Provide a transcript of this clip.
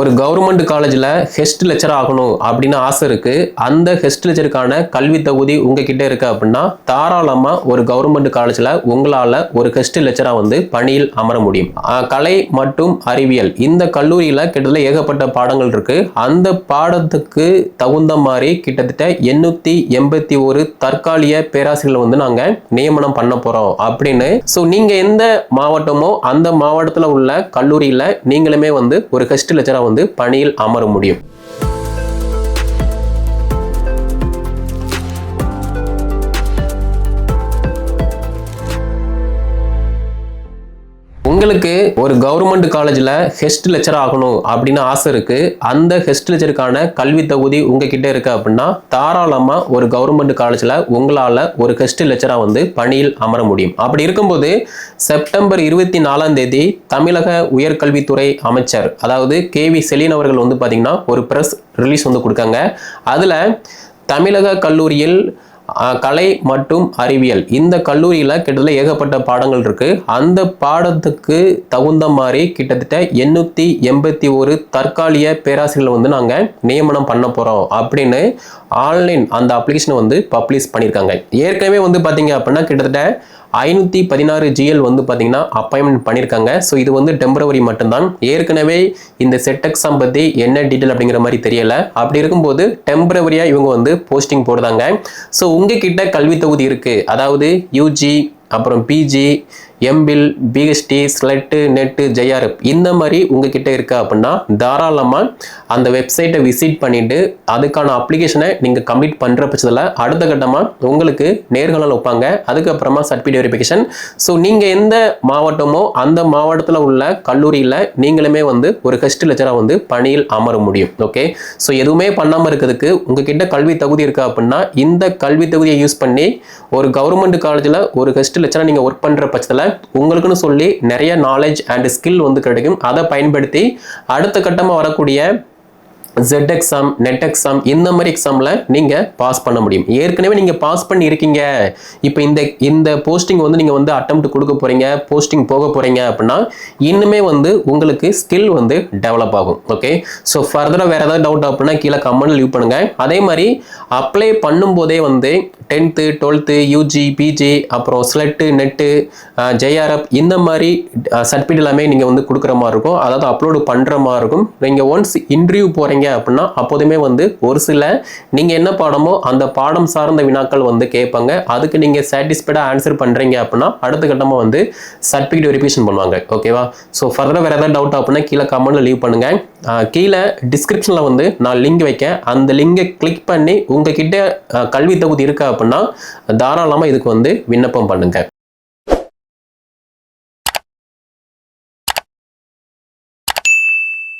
ஒரு கவர்மெண்ட் காலேஜில் hostess lecture ஆகணும் அப்படின்னு ஆசை இருக்கு. அந்த ஹெஸ்ட் லெக்சருக்கான கல்வி தகுதி உங்ககிட்ட இருக்கு அப்படின்னா தாராளமா ஒரு கவர்மெண்ட் காலேஜில் உங்களால ஒரு ஹெஸ்ட் லெக்சரா வந்து பணியில் அமர முடியும். கலை மற்றும் அறிவியல் இந்த கல்லூரியில கிட்டத்தட்ட ஏகப்பட்ட பாடங்கள் இருக்கு. அந்த பாடத்துக்கு தகுந்த மாதிரி கிட்டத்தட்ட 881 தற்காலிக பேராசிரியர்கள் வந்து நாங்க நியமனம் பண்ண போறோம் அப்படின்னு. ஸோ நீங்க எந்த மாவட்டமோ அந்த மாவட்டத்தில் உள்ள கல்லூரியில நீங்களுமே வந்து ஒரு ஹெஸ்ட் லெக்சரா வந்து பணியில் அமர முடியும். உங்களுக்கு ஒரு கவர்மெண்ட் காலேஜில் ஹெஸ்ட் லெக்சர் ஆகணும் அப்படின்னு ஆசை இருக்கு. அந்த ஹெஸ்ட் லெக்சருக்கான கல்வி தகுதி உங்ககிட்ட இருக்கு அப்படின்னா தாராளமா ஒரு கவர்மெண்ட் காலேஜில் உங்களால ஒரு ஹெஸ்ட் லெக்சரா வந்து பணியில் அமர முடியும். அப்படி இருக்கும்போது செப்டம்பர் 24ஆம் தேதி தமிழக உயர்கல்வித்துறை அமைச்சர் அதாவது KV செலின் அவர்கள் வந்து பாத்தீங்கன்னா ஒரு பிரஸ் ரிலீஸ் வந்து கொடுக்காங்க. அதுல தமிழக கல்லூரியில் கலை மற்றும் அறிவியல் இந்த கல்லூரியில கிட்டத்தட்ட ஏகப்பட்ட பாடங்கள் இருக்கு. அந்த பாடத்துக்கு தகுந்த மாதிரி கிட்டத்தட்ட 881 தற்காலிக பேராசிரியர்கள் வந்து நாங்க நியமனம் பண்ண போறோம் அப்படின்னு ஆன்லைன் அந்த அப்ளிகேஷனை வந்து பப்ளிஷ் பண்ணியிருக்காங்க. ஏற்கனவே வந்து பாத்தீங்க அப்படின்னா கிட்டத்தட்ட 516 GL வந்து பார்த்தீங்கன்னா அப்பாயின்மெண்ட் பண்ணியிருக்காங்க. ஸோ இது வந்து டெம்பரவரி மட்டும்தான். ஏற்கனவே இந்த செட் எக்ஸாம் பற்றி என்ன டீட்டெயில் அப்படிங்கிற மாதிரி தெரியல. அப்படி இருக்கும்போது டெம்பரவரியாக இவங்க வந்து போஸ்டிங் போடுறாங்க. ஸோ உங்ககிட்ட கல்வி தகுதி இருக்குது, அதாவது UG அப்புறம் PG MPhil BHD SLET NET JRF இந்த மாதிரி உங்ககிட்ட இருக்கா அப்படின்னா தாராளமாக அந்த வெப்சைட்டை விசிட் பண்ணிட்டு அதுக்கான அப்ளிகேஷனை நீங்கள் கம்ப்ளீட் பண்ணுற பட்சத்தில் அடுத்த கட்டமாக உங்களுக்கு நேர்காணல் வைப்பாங்க. அதுக்கப்புறமா சர்டிஃபிகேட் வெரிஃபிகேஷன். ஸோ நீங்கள் எந்த மாவட்டமோ அந்த மாவட்டத்தில் உள்ள கல்லூரியில் நீங்களுமே வந்து ஒரு ஹெஸ்ட் லெக்சராக வந்து பணியில் அமர முடியும். ஓகே, ஸோ எதுவுமே பண்ணாமல் இருக்கிறதுக்கு உங்ககிட்ட கல்வி தகுதி இருக்கா அப்படின்னா இந்த கல்வி தகுதியை யூஸ் பண்ணி ஒரு கவர்மெண்ட் காலேஜில் ஒரு ஹெஸ்ட் லெக்சராக நீங்கள் ஒர்க் பண்ணுற பட்சத்தில் உங்களுக்குன்னு சொல்லி நிறைய நாலேஜ் அண்ட் ஸ்கில் வந்து கிடைக்கும். அதை பயன்படுத்தி அடுத்த கட்டமாக வரக்கூடிய Z எக்ஸாம் நெட் எக்ஸாம் இந்த மாதிரி எக்ஸாம்ல நீங்க பாஸ் பண்ண முடியும். ஏற்கனவே நீங்க பாஸ் பண்ணி இருக்கீங்க, இப்போ இந்த போஸ்டிங் வந்து நீங்க வந்து அட்டெம்ப்ட் கொடுக்க போறீங்க, போஸ்டிங் போக போறீங்க அப்படின்னா இன்னுமே வந்து உங்களுக்கு ஸ்கில் வந்து டெவலப் ஆகும். ஓகே, ஸோ ஃபர்தரா வேற ஏதாவது டவுட் அப்படின்னா கீழே கமெண்ட் லீவ் பண்ணுங்க. அதே மாதிரி அப்ளை பண்ணும்போதே வந்து 10th 12th UG PG அப்புறம் SLET NET JRF இந்த மாதிரி சர்டிஃபிகேட் எல்லாமே நீங்க வந்து கொடுக்குற மாதிரி இருக்கும், அதாவது அப்லோடு பண்ற மாதிரி இருக்கும். நீங்க ஒன்ஸ் இன்டர்வியூ போறீங்க அப்படின்னா அப்போதுமே வந்து ஒரு சில நீங்க என்ன பாடமோ அந்த பாடம் சார்ந்த வினாக்கள் வந்து கேட்பாங்க. அதுக்கு நீங்க சாட்டிஸ்ஃபைடா ஆன்சர் பண்றீங்க அப்படின்னா அடுத்த கட்டமா வந்து சர்டிஃபிகேட் வெரிஃபிகேஷன் பண்ணுவாங்க. ஓகேவா? ஸோ ஃபர்தரா வேற ஏதாவது டவுட் அப்படின்னா கீழே கமெண்ட்ல லீவ் பண்ணுங்க. கீழே டிஸ்கிரிப்ஷன்ல வந்து நான் லிங்க் வைக்கேன். அந்த லிங்கை கிளிக் பண்ணி உங்ககிட்ட கல்வி தகுதி இருக்கா அப்படின்னா தாராளமா இதுக்கு வந்து விண்ணப்பம் பண்ணுங்க.